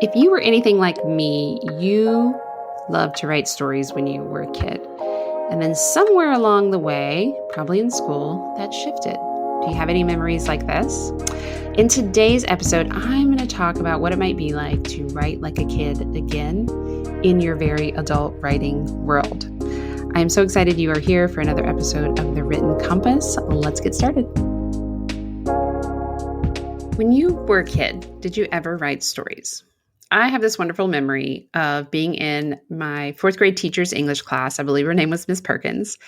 If you were anything like me, you loved to write stories when you were a kid. And then somewhere along the way, probably in school, that shifted. Do you have any memories like this? In today's episode, I'm going to talk about what it might be like to write like a kid again in your very adult writing world. I am so excited you are here for another episode of The Written Compass. Let's get started. When you were a kid, did you ever write stories? I have this wonderful memory of being in my fourth grade teacher's English class. I believe her name was Miss Perkins.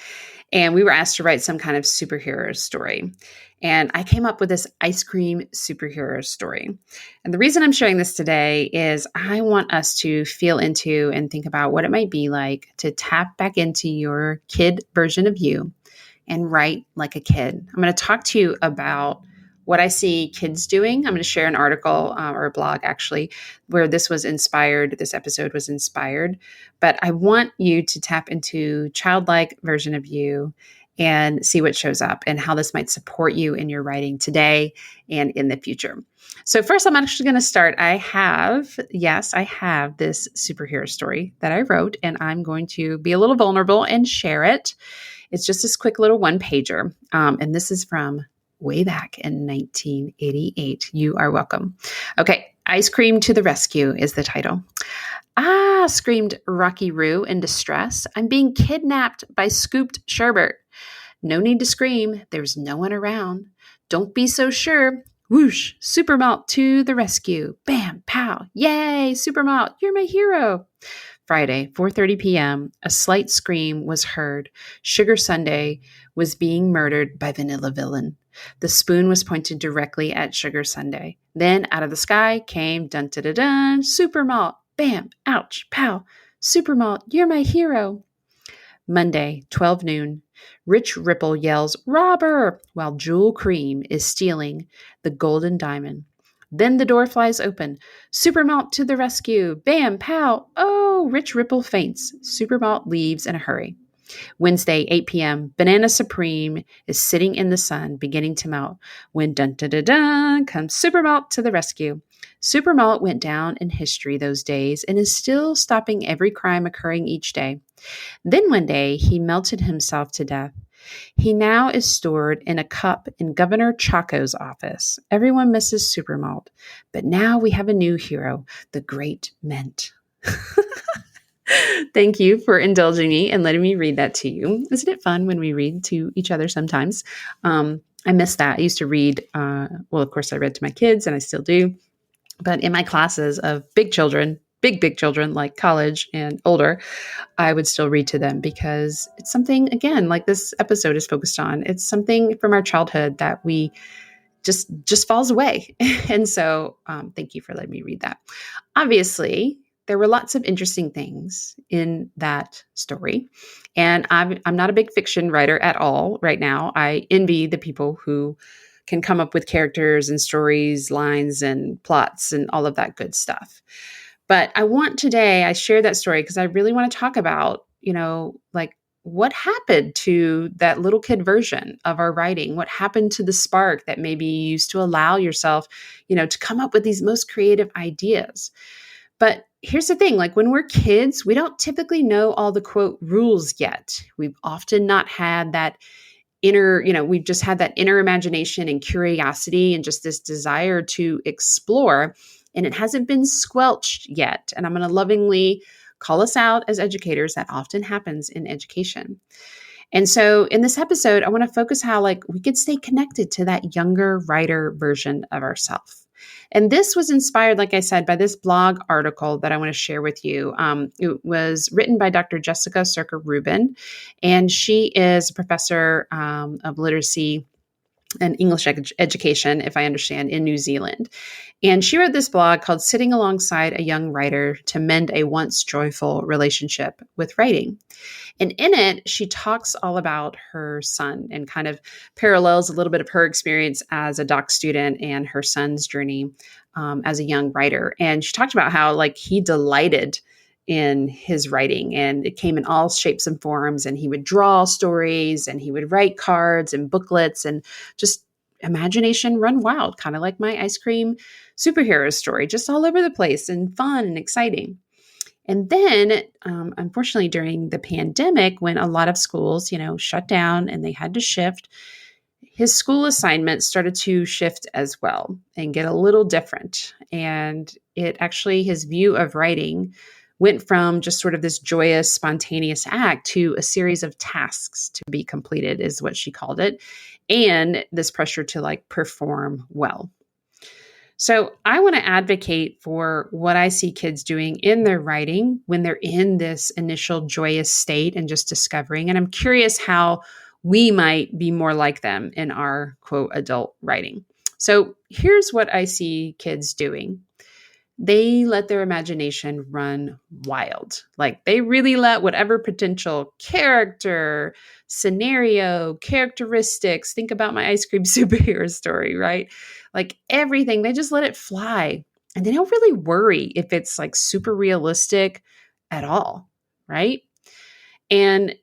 And we were asked to write some kind of superhero story. And I came up with this ice cream superhero story. And the reason I'm sharing this today is I want us to feel into and think about what it might be like to tap back into your kid version of you and write like a kid. I'm going to talk to you about what I see kids doing. I'm going to share an article or a blog actually, where this episode was inspired, but I want you to tap into childlike version of you and see what shows up and how this might support you in your writing today and in the future. So first, I'm actually going to start. I have this superhero story that I wrote, and I'm going to be a little vulnerable and share it. It's just this quick little one-pager, and this is from way back in 1988. You are welcome. Okay, Ice Cream to the Rescue is the title. Ah, screamed Rocky Roo in distress. I'm being kidnapped by Scooped Sherbert. No need to scream. There's no one around. Don't be so sure. Whoosh, Supermalt to the rescue. Bam, pow. Yay, Supermalt, you're my hero. Friday, 4:30 p.m., a slight scream was heard. Sugar Sundae was being murdered by Vanilla Villain. The spoon was pointed directly at Sugar Sundae. Then out of the sky came dun-da-da-dun, Supermalt. Bam, ouch, pow. Supermalt, you're my hero. Monday, 12 noon. Rich Ripple yells, robber, while Jewel Cream is stealing the golden diamond. Then the door flies open. Supermalt to the rescue. Bam, pow. Oh, Rich Ripple faints. Supermalt leaves in a hurry. Wednesday, 8 p.m., Banana Supreme is sitting in the sun, beginning to melt, when dun-da-da-dun comes Supermalt to the rescue. Supermalt went down in history those days and is still stopping every crime occurring each day. Then one day, he melted himself to death. He now is stored in a cup in Governor Chaco's office. Everyone misses Supermalt, but now we have a new hero, the Great Mint. Thank you for indulging me and letting me read that to you. Isn't it fun when we read to each other sometimes? I miss that. I used to read, of course I read to my kids and I still do, but in my classes of big children like college and older, I would still read to them because it's something, again, like this episode is focused on. It's something from our childhood that we just falls away. And so thank you for letting me read that. Obviously, there were lots of interesting things in that story. And I'm not a big fiction writer at all right now. I envy the people who can come up with characters and stories, lines and plots and all of that good stuff. But I share that story because I really want to talk about, like what happened to that little kid version of our writing? What happened to the spark that maybe you used to allow yourself, to come up with these most creative ideas? But here's the thing, like when we're kids, we don't typically know all the quote rules yet. We've often not had that we've just had that inner imagination and curiosity and just this desire to explore, and it hasn't been squelched yet. And I'm going to lovingly call us out as educators. That often happens in education. And so in this episode, I want to focus how we could stay connected to that younger writer version of ourselves. And this was inspired, like I said, by this blog article that I want to share with you. It was written by Dr. Jessica Serker Rubin, and she is a professor of literacy and English education, if I understand, in New Zealand. And she wrote this blog called Sitting Alongside a Young Writer to Mend a Once Joyful Relationship with Writing. And in it, she talks all about her son and kind of parallels a little bit of her experience as a doc student and her son's journey as a young writer. And she talked about how he delighted in his writing, and it came in all shapes and forms, and he would draw stories and he would write cards and booklets and just imagination run wild, kind of like my ice cream superhero story, just all over the place and fun and exciting. And then, unfortunately, during the pandemic, when a lot of schools, shut down and they had to shift, his school assignments started to shift as well and get a little different. And his view of writing went from just sort of this joyous, spontaneous act to a series of tasks to be completed, is what she called it. And this pressure to perform well. So I want to advocate for what I see kids doing in their writing when they're in this initial joyous state and just discovering. And I'm curious how we might be more like them in our quote adult writing. So here's what I see kids doing. They let their imagination run wild. They really let whatever potential character, scenario, characteristics, think about my ice cream superhero story, right? Everything, they just let it fly. And they don't really worry if it's super realistic at all, right? And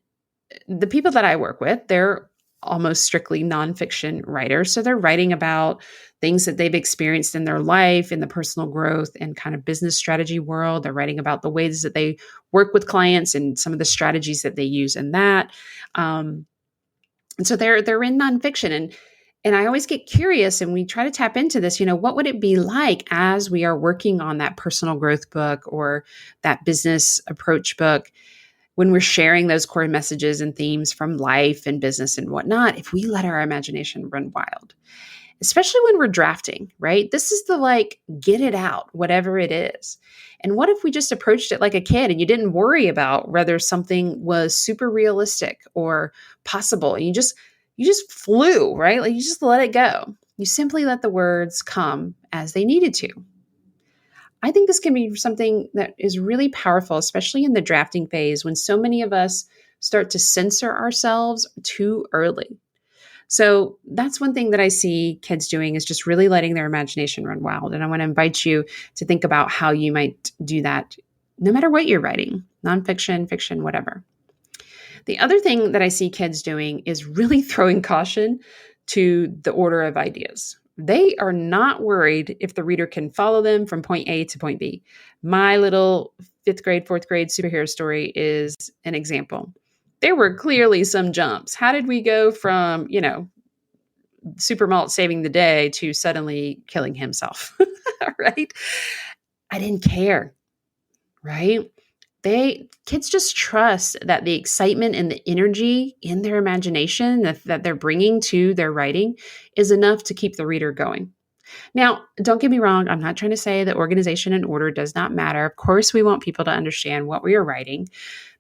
the people that I work with, they're almost strictly nonfiction writers. So they're writing about things that they've experienced in their life, in the personal growth and kind of business strategy world. They're writing about the ways that they work with clients and some of the strategies that they use in that. And so they're in nonfiction. And I always get curious, and we try to tap into this, what would it be like as we are working on that personal growth book or that business approach book, when we're sharing those core messages and themes from life and business and whatnot, if we let our imagination run wild, especially when we're drafting, right? This is the get it out, whatever it is. And what if we just approached it like a kid and you didn't worry about whether something was super realistic or possible? And you just flew, right? You just let it go. You simply let the words come as they needed to. I think this can be something that is really powerful, especially in the drafting phase when so many of us start to censor ourselves too early. So that's one thing that I see kids doing, is just really letting their imagination run wild. And I want to invite you to think about how you might do that no matter what you're writing, nonfiction, fiction, whatever. The other thing that I see kids doing is really throwing caution to the order of ideas. They are not worried if the reader can follow them from point A to point B. My little 5th grade, 4th grade superhero story is an example. There were clearly some jumps. How did we go from, Super Malt saving the day to suddenly killing himself, right? I didn't care, right? Kids just trust that the excitement and the energy in their imagination that they're bringing to their writing is enough to keep the reader going. Now, don't get me wrong. I'm not trying to say that organization and order does not matter. Of course, we want people to understand what we are writing.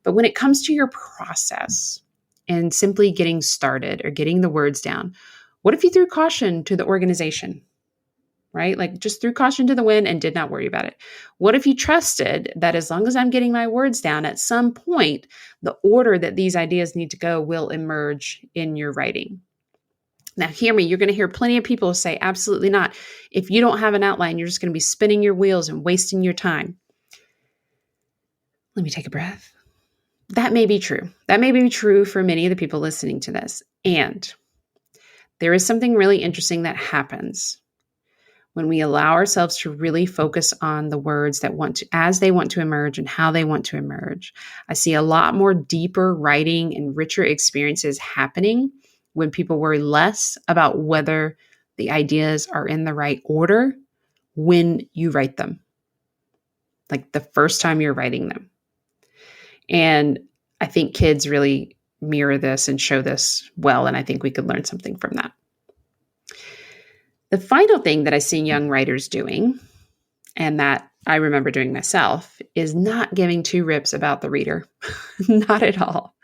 But when it comes to your process and simply getting started or getting the words down, what if you threw caution to the organization? Right? Just threw caution to the wind and did not worry about it. What if you trusted that as long as I'm getting my words down, at some point, the order that these ideas need to go will emerge in your writing? Now, hear me. You're going to hear plenty of people say, absolutely not. If you don't have an outline, you're just going to be spinning your wheels and wasting your time. Let me take a breath. That may be true. That may be true for many of the people listening to this. And there is something really interesting that happens when we allow ourselves to really focus on the words as they want to emerge and how they want to emerge. I see a lot more deeper writing and richer experiences happening when people worry less about whether the ideas are in the right order when you write them, the first time you're writing them. And I think kids really mirror this and show this well, and I think we could learn something from that. The final thing that I see young writers doing, and that I remember doing myself, is not giving two rips about the reader. Not at all.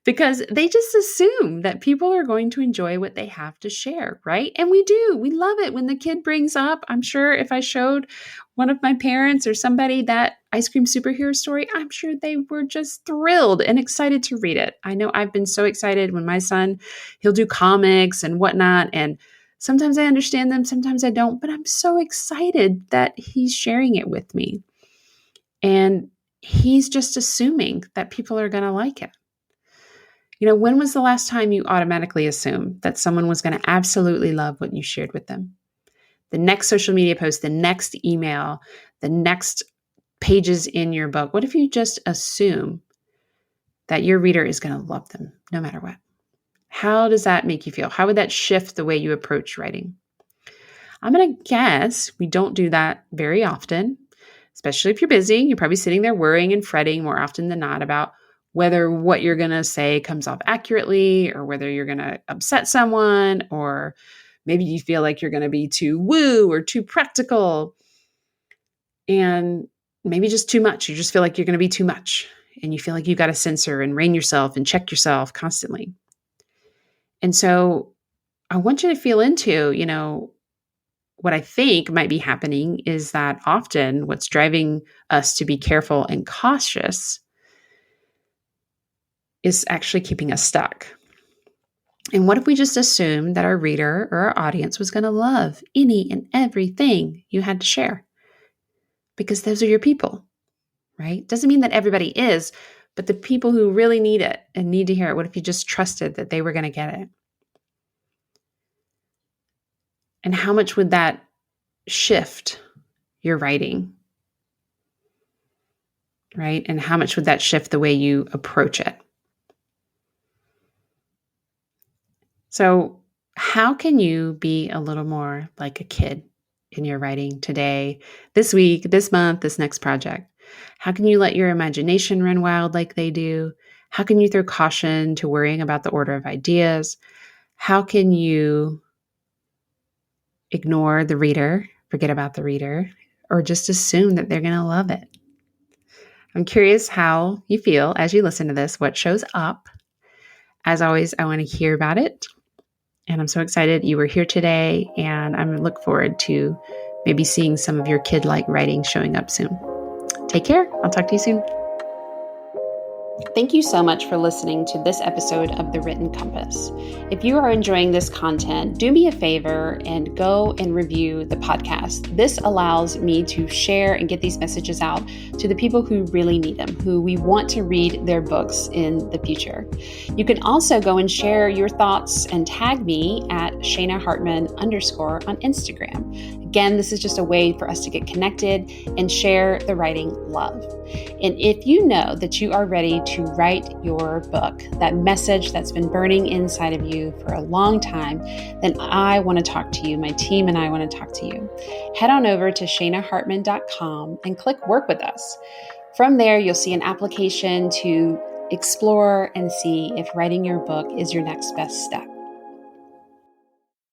Because they just assume that people are going to enjoy what they have to share, right? And we do. We love it when the kid brings up, I'm sure if I showed one of my parents or somebody that ice cream superhero story, I'm sure they were just thrilled and excited to read it. I know I've been so excited when my son, he'll do comics and whatnot. And sometimes I understand them, sometimes I don't, but I'm so excited that he's sharing it with me. And he's just assuming that people are going to like it. When was the last time you automatically assumed that someone was going to absolutely love what you shared with them? the next social media post, the next email, the next pages in your book? What if you just assume that your reader is going to love them no matter what? How does that make you feel? How would that shift the way you approach writing? I'm going to guess we don't do that very often, especially if you're busy. You're probably sitting there worrying and fretting more often than not about whether what you're going to say comes off accurately or whether you're going to upset someone, or maybe you feel like you're going to be too woo or too practical and maybe just too much. You just feel like you're going to be too much and you feel like you've got to censor and rein yourself and check yourself constantly. And so I want you to feel into, what I think might be happening is that often what's driving us to be careful and cautious is actually keeping us stuck. And what if we just assumed that our reader or our audience was going to love any and everything you had to share? Because those are your people, right? Doesn't mean that everybody is, but the people who really need it and need to hear it, what if you just trusted that they were going to get it? And how much would that shift your writing, right? And how much would that shift the way you approach it? So how can you be a little more like a kid in your writing today, this week, this month, this next project? How can you let your imagination run wild like they do? How can you throw caution to worrying about the order of ideas? How can you ignore the reader, forget about the reader, or just assume that they're going to love it? I'm curious how you feel as you listen to this, what shows up. As always, I want to hear about it. And I'm so excited you were here today, and I'm look forward to maybe seeing some of your kid-like writing showing up soon. Take care. I'll talk to you soon. Thank you so much for listening to this episode of The Written Compass. If you are enjoying this content, do me a favor and go and review the podcast. This allows me to share and get these messages out to the people who really need them, who we want to read their books in the future. You can also go and share your thoughts and tag me at Shana Hartman _ on Instagram. Again, this is just a way for us to get connected and share the writing love. And if you know that you are ready to write your book, that message that's been burning inside of you for a long time, then I want to talk to you. My team and I want to talk to you. Head on over to shanahartman.com and click Work with Us. From there, you'll see an application to explore and see if writing your book is your next best step.